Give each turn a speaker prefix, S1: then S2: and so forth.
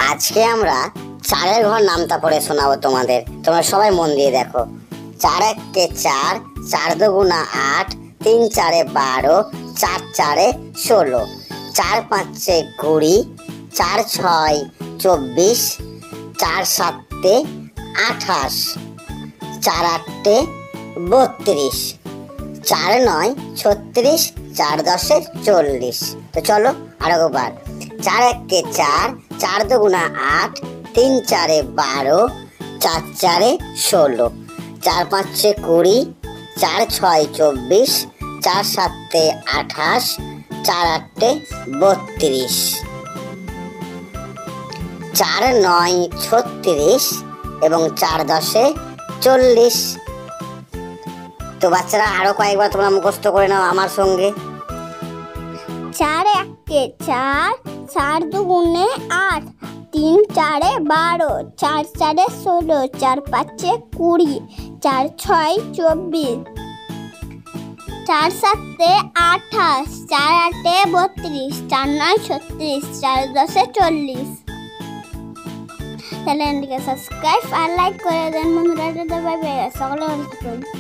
S1: আজকে আমরা চারের ঘর নামতা পড়ে শোনাবো তোমাদের। তোমরা সবাই মন দিয়ে দেখো। 4 একে 4, 4 দুগুণা 8, 3 চারে 12, 4 চারে 16, 4 পাঁচে 20, 4 ছয় 24, 4 সাতে 28, 4 আটে 32, 4 নয় 36, 4 দশে 40। তো চলো আর একবার। 4 একে 4, 4 দুগুণা 8, 3 চারে 12, 4 চারে 16, 4 পাঁচে 20, 4 ছয় 24, 4 সাতে 28, 4 আটে 32, 4 নয় 36 এবং 4 দশে 40। তো বাচ্চারা আরো কয়েকবার তোমরা মুখস্থ করে নাও আমার সঙ্গে।
S2: 4 একে 4, 4 দুগুণে 8, 3 চারে 12, 4 চারে 16, 4 পাঁচে 20, 4 ছয় 24, 4 সাতে 28, 4 আটে 32, 4 নয় 36, 4 দশে 40। চ্যানেলটিকে সাবস্ক্রাইব আর লাইক করে দেন বন্ধুরা। সকলে ভালো থাকুন।